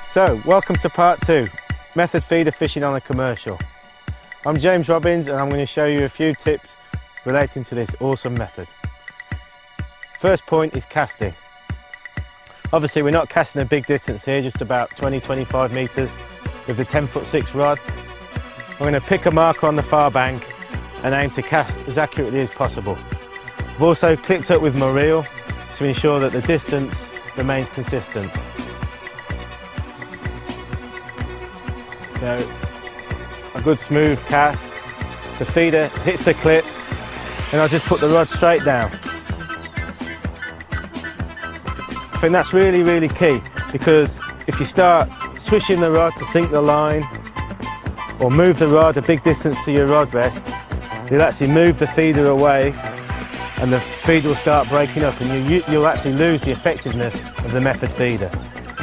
So, welcome to part 2, method feeder fishing on a commercial. I'm James Robbins and I'm going to show you a few tips relating to this awesome method. First point is casting. Obviously we're not casting a big distance here, just about 20-25 metres with the 10'6" rod. I'm going to pick a marker on the far bank and aim to cast as accurately as possible. I've also clipped up with my reel to ensure that the distance remains consistent. So a good smooth cast, the feeder hits the clip and I'll just put the rod straight down. I think that's really key, because if you start swishing the rod to sink the line or move the rod a big distance to your rod rest, you'll actually move the feeder away and the feeder will start breaking up and you'll actually lose the effectiveness of the method feeder.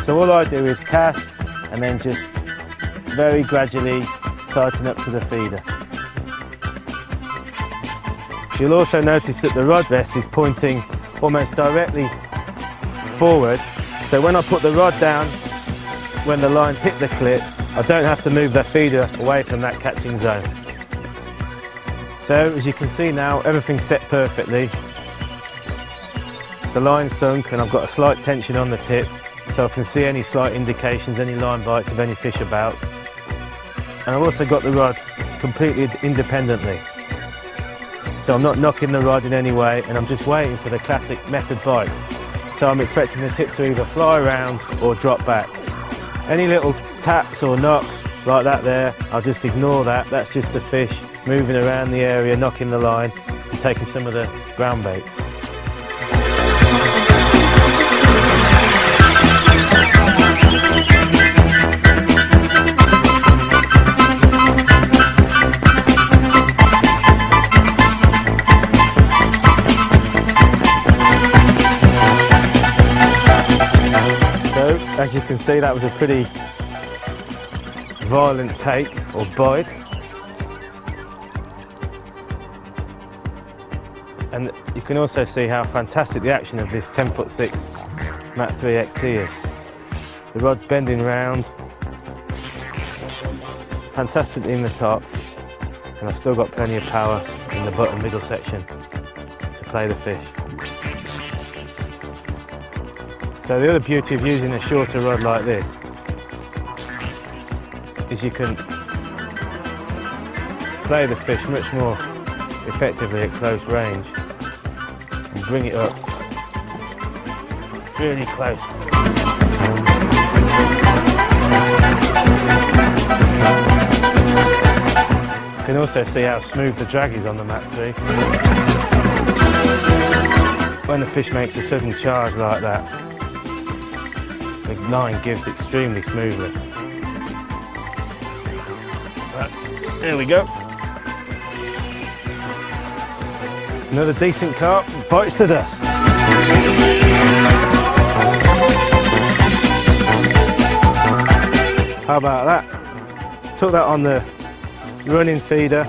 So all I do is cast and then just very gradually tighten up to the feeder. You'll also notice that the rod rest is pointing almost directly forward, so when I put the rod down, when the lines hit the clip, I don't have to move the feeder away from that catching zone. So as you can see now, everything's set perfectly. The line's sunk and I've got a slight tension on the tip, so I can see any slight indications, any line bites of any fish about. And I've also got the rod completely independently, so I'm not knocking the rod in any way, and I'm just waiting for the classic method bite. So I'm expecting the tip to either fly around or drop back. Any little taps or knocks like that there, I'll just ignore that. That's just the fish moving around the area, knocking the line and taking some of the ground bait. As you can see, that was a pretty violent take or bite, and you can also see how fantastic the action of this 10'6" Mat 3 XT is. The rod's bending round fantastically in the top, and I've still got plenty of power in the bottom middle section to play the fish. So the other beauty of using a shorter rod like this is you can play the fish much more effectively at close range and bring it up really close. You can also see how smooth the drag is on the Mat 3. When the fish makes a sudden charge like that, the line gives extremely smoothly. So, there we go. Another decent carp, bites the dust. How about that? Took that on the running feeder,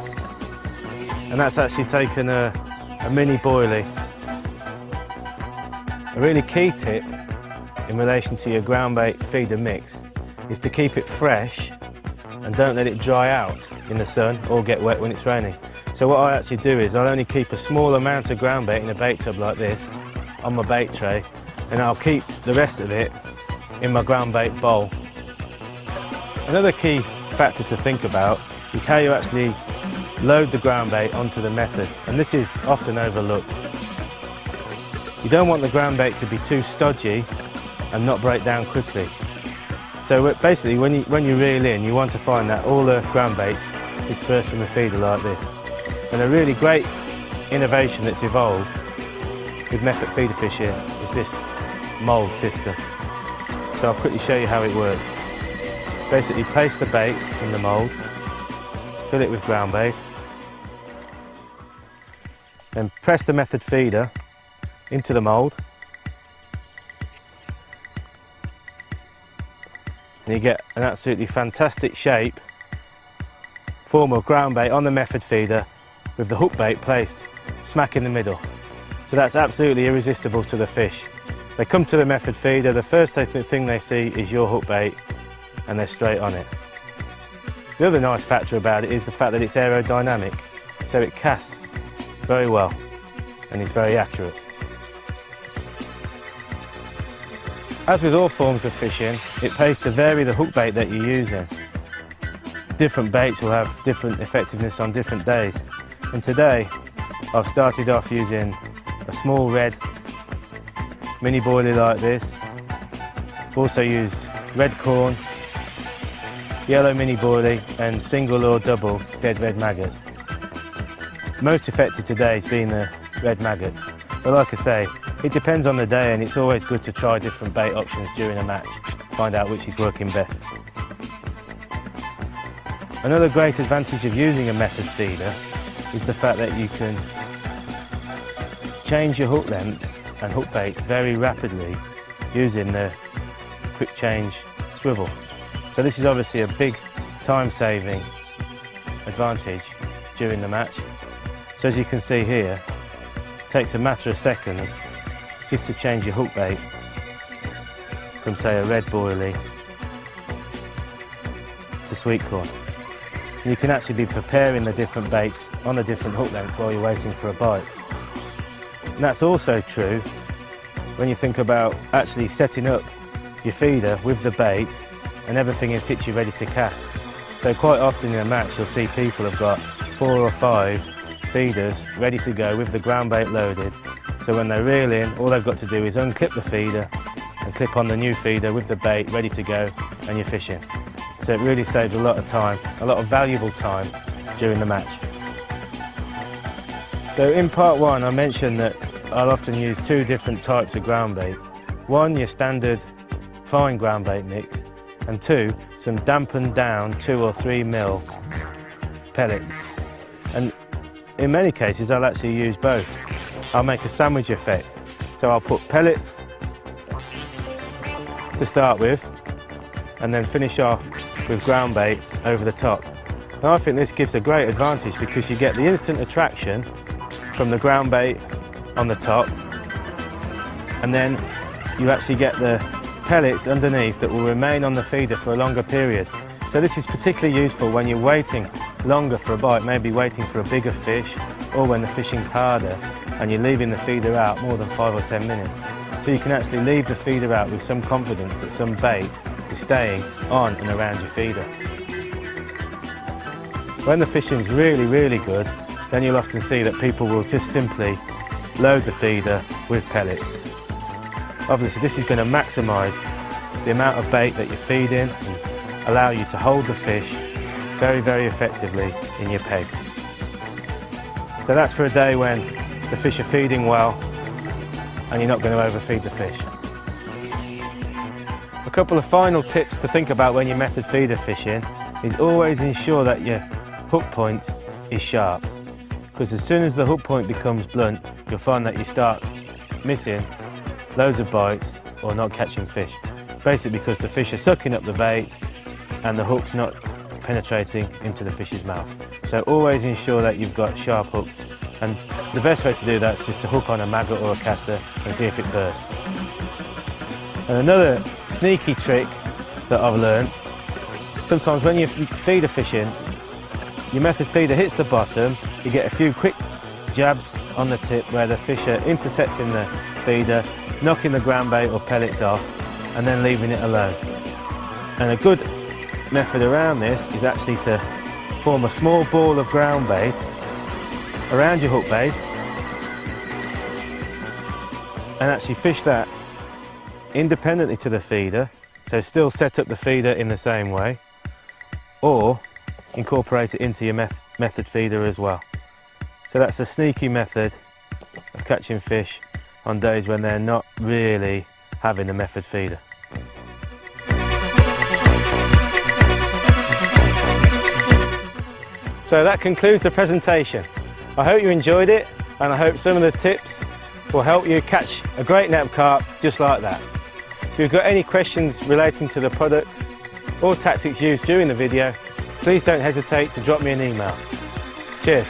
and that's actually taken a mini boilie. A really key tip in relation to your ground bait feeder mix is to keep it fresh and don't let it dry out in the sun or get wet when it's raining. So what I actually do is I'll only keep a small amount of ground bait in a bait tub like this on my bait tray, and I'll keep the rest of it in my ground bait bowl. Another key factor to think about is how you actually load the ground bait onto the method, and this is often overlooked. You don't want the ground bait to be too stodgy and not break down quickly. So basically when you reel in, you want to find that all the ground bait's dispersed from the feeder like this. And a really great innovation that's evolved with method feeder fishing is this mould system. So I'll quickly show you how it works. Basically place the bait in the mould, fill it with ground bait, then press the method feeder into the mould, and you get an absolutely fantastic shape form of ground bait on the method feeder with the hook bait placed smack in the middle. So that's absolutely irresistible to the fish. They come to the method feeder, the first thing they see is your hook bait, and they're straight on it. The other nice factor about it is the fact that it's aerodynamic, so it casts very well and is very accurate. As with all forms of fishing, it pays to vary the hook bait that you're using. Different baits will have different effectiveness on different days, and today I've started off using a small red mini boilie like this. I've also used red corn, yellow mini boilie and single or double dead red maggot. Most effective today has been the red maggot, but like I say, it depends on the day and it's always good to try different bait options during a match, find out which is working best. Another great advantage of using a method feeder is the fact that you can change your hook lengths and hook baits very rapidly using the quick change swivel. So this is obviously a big time-saving advantage during the match. So as you can see here, it takes a matter of seconds just to change your hook bait from, say, a red boilie to sweet corn. And you can actually be preparing the different baits on the different hook lengths while you're waiting for a bite. And that's also true when you think about actually setting up your feeder with the bait and everything in situ ready to cast. So quite often in a match you'll see people have got 4 or 5 feeders ready to go with the ground bait loaded. So when they reel in, all they've got to do is unclip the feeder and clip on the new feeder with the bait ready to go, and you're fishing. So it really saves a lot of time, a lot of valuable time during the match. So in part 1 I mentioned that I'll often use 2 different types of ground bait. 1, your standard fine ground bait mix, and 2, some dampened down 2 or 3 mil pellets. And in many cases I'll actually use both. I'll make a sandwich effect. So I'll put pellets to start with and then finish off with ground bait over the top. And I think this gives a great advantage because you get the instant attraction from the ground bait on the top, and then you actually get the pellets underneath that will remain on the feeder for a longer period. So this is particularly useful when you're waiting longer for a bite, maybe waiting for a bigger fish, or when the fishing's harder and you're leaving the feeder out more than 5 or 10 minutes. So you can actually leave the feeder out with some confidence that some bait is staying on and around your feeder. When the fishing's really, really good, then you'll often see that people will just simply load the feeder with pellets. Obviously this is going to maximise the amount of bait that you're feeding and allow you to hold the fish very, very effectively in your peg. So that's for a day when the fish are feeding well and you're not going to overfeed the fish. A couple of final tips to think about when you're method feeder fishing is always ensure that your hook point is sharp, because as soon as the hook point becomes blunt you'll find that you start missing loads of bites or not catching fish, basically because the fish are sucking up the bait and the hook's not penetrating into the fish's mouth. So always ensure that you've got sharp hooks, and the best way to do that is just to hook on a maggot or a caster and see if it bursts. And another sneaky trick that I've learned, sometimes when you're feeder fishing, your method feeder hits the bottom, you get a few quick jabs on the tip where the fish are intercepting the feeder, knocking the ground bait or pellets off and then leaving it alone. And a good method around this is actually to form a small ball of ground bait around your hook bait and actually fish that independently to the feeder, so still set up the feeder in the same way, or incorporate it into your method feeder as well. So that's a sneaky method of catching fish on days when they're not really having a method feeder. So that concludes the presentation. I hope you enjoyed it, and I hope some of the tips will help you catch a great net carp just like that. If you've got any questions relating to the products or tactics used during the video, please don't hesitate to drop me an email. Cheers.